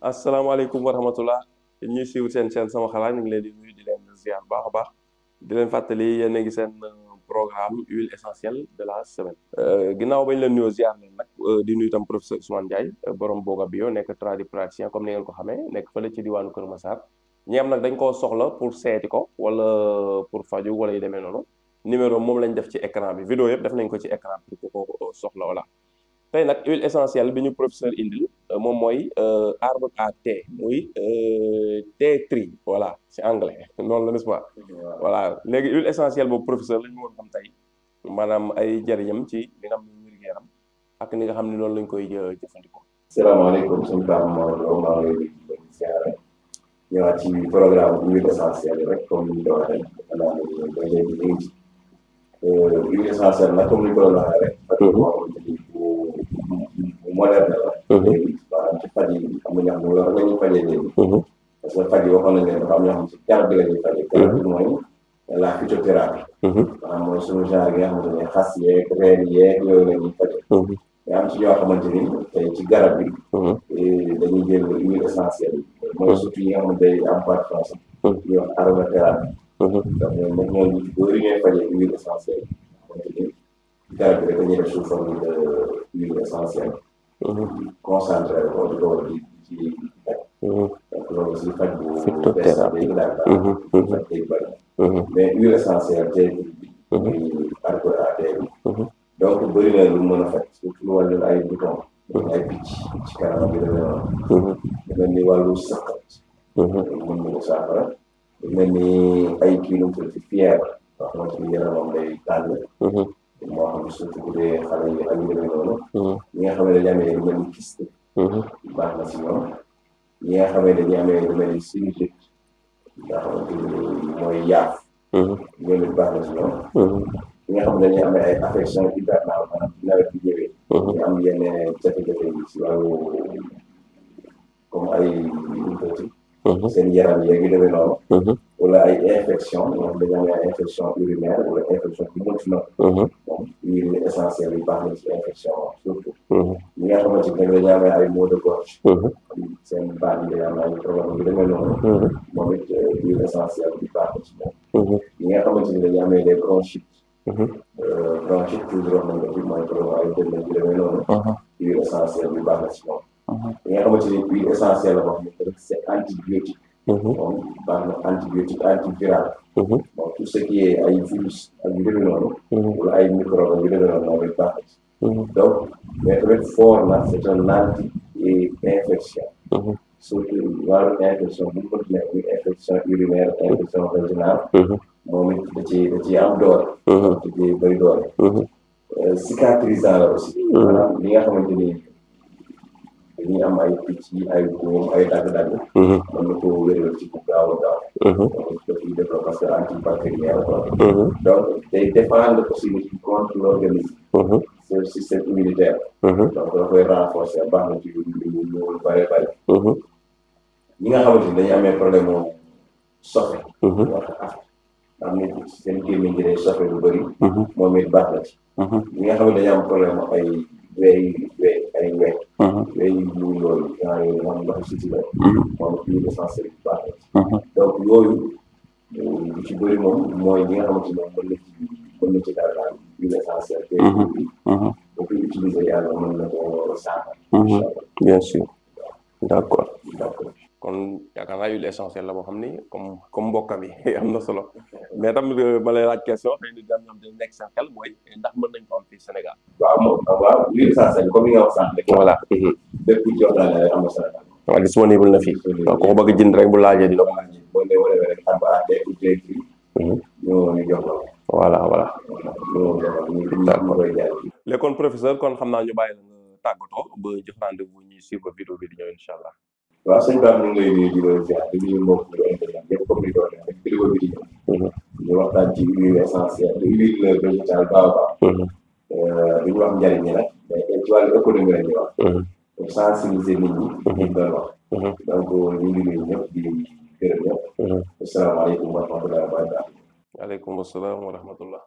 asalaamaaleykum wa rahmatullah ñuy suivre seen chaîne sama xalaat ñu ngi leen di nuyu di leen ziar baax a baax di leen fàttali yéen a ngi seen programme huile essentielle de la semaine. Ginnaaw bañ leen nuyoo ziar leen nag di nuyu itam professeur Ousmane Ndiaye borom Boga Bio nekk tradipraticien comme ni ngeen ko xamee nekk fële ci diwaanu Kër Massar ñi am nag dañ koo soxla pour seeti ko wala pour faju wala yu demee noonu numéro moom lañ def ci écran bi vidéo yëpp def nañ ko ci écran bi pour ko soxla wala. tey nag huile essentielle bi ñu professeur indil moom mooy arbre à thé muy tea tree voilà c'est anglais noonu la n'est-ce pas voilà léegi huile essentielle boobu professeur la ñu woon xam tey maanaam ay jariñam ci li nga xam ne wér-gu-yaram ak ni nga xam ne noonu lañ koy jëfandikoo. salaamaaleykum suñu Pape Mor maa ngi lay ziare ñëwaat ci programme huile essentielle rek comme ni ñu ko waxee xanaa ba léegi ñu ngi ci huile essentielle nag comme ni ñu ko doon waxee rek. moderne la. léegi maanaam ci faj yi am na ñoo xam ne loolu la ñuy fajee léegi. parce que faj yi waxoon nañ leen dafa am ñoo xam ne ci garab bi la ñuy fajee. garab bi mooy la phytothérapie. maanaam mooy suñu genre yi nga xamante ne xas yeeg reen yeeg yooyu la ñuy fajee. mais am ci ñoo xamante ni tey ci garab bi. dañuy jël huile essentielle yi. mooy surtout yi nga xamante day am parfum sax. ñuy wax aromathérapie. donc ñoom ñu ci bëri ñooy fajee huile essentielle yi. xamante ni garab bi rek dañuy def sous forme de huile essentielle. concentré ko di ko ci faj. donc loolu aussi faj bu bees day daal faj day bëri. mais huile essentielle tey bi. muy arbre à thé bi. donc bëri na lu mën a faj surtout lu wàllu ay bouton. ay picc ci kanam bi demee noonu. lu mel ni wàllu saqat. mën na ko saafara. lu mel ni ay kii nu mu tudd ci fièvre. wax nga ci yaramam day tàng. moo xam surtout bu dee xale yi ak yu demee noonu. ñi nga xam ne dañu amee lu mel ni kyste. baax na si ñoom. ñi nga xam ne dañuy amee lu mel ni sinusite. nga xamante ni mooy yaaf. ñoom it baax na si ñoom. ñi nga xam ne dañuy amee ay affection hivernale maanaam nawet bi ñëwee. ñu am yenn jafe-jafe yi si wàllu comme ay seen yaram yeeg yu demee noonu. wala ay infection ñoo xam dañu amee ay infection urinaire wala infection bi mënti na. moom huile essentielle yi baax na ci infection surtout. ñi nga xamante ne dañu amee ay maux de gorge. seen baat yi day am ay problème yu demee noonu. moom it huile essentielle bi baax na ci moom. ñi nga xamante ne dañu amee des bronchites. bronchite toujours wax nañ ko fi mooy problème ay dënn yu demee noonu. huile essentielle bi baax na ci moom. ñi nga xamante ne huile essentielle la boo xam ne c'est antibiotique. moom baax na antibiotique antiviral. bon tout ce qui est ay virus ak yu demee noonu. wala ay microbe yu demee noonu moom it baax na ci. donc mais tamit fort na c'est un anti-infection. surtout wàllu infection bu ñu ko tuddee muy infection urinaire infection vaginale. moom it da ciy am doole. da ciy bëri doole. cicatrisant la aussi. maanaam li nga xamante ni dañuy am ay picc ay góom ay dagg-dagg. mën na koo wéral ci bu gaaw a gaaw. donc dafay développé parce que antibactérien la quoi. donc day défendre aussi nit ki contre l'organisme. c'est système immunitaire. donc da koy renforcer baax na ci lu bëri bëri. ñi nga xamante ni dañuy amee problème mu sofe. wax am na seen gémmiñ gi day sofe lu bëri. moom it baax na ci. ñi nga xam ne dañu am problème ay wey wey yu yooyu genre yooyu moom ndox si la. moom huile essentielle bi baax na ci. donc yooyu lu ci bëri moom mooy ñi nga xamante ne mën na ci daal daal huile essentielle te boo koy utiliser yàlla mën na ko saafara. bien sûr d'accord. kon yaakaar naa huile essentielle la boo xam ni comme mbokkam yi am na solo mais tam ma lay laaj question xëy na daan ñoom dañ nekk sa xel mooy ndax mën nañ ko am fii Sénégal. waaw huile essentielle comme ni nga wax sànq rek. voilà. bépp jox naa ne rek am na Sénégal. waaw disponible na fii. donc ko bëgg jënd rek bu laajee dina ko. boo nee wala rek xam nga day utile fii. ñu jox la. voilà. d'accord léegi kon professeur kon xam naa ñu bàyyi la nga tàggatoo ba jox rendez-vous ñuy suivre vidéo bi di ñëw incha allah. waaw sëñ Ba ñu ngi lay nuyu di la ziar di nuyu mbokk yu internet yëpp comme ni ko waxee rek vidéo bi di ñëw. ñu waxtaan ci huile essentielle huile végétale baobab. du ñu wax njëriñ ñi nag mais ci wàllu économie la ñuy wax. pour sensibiliser nit ñi. ñu doon wax. donc ñu ngi nuyu ñëpp di gërëm ñëpp. asalaamaaleykum wa rahmatulah wa barakatuh. waaleykum salaam wa rahmatullah.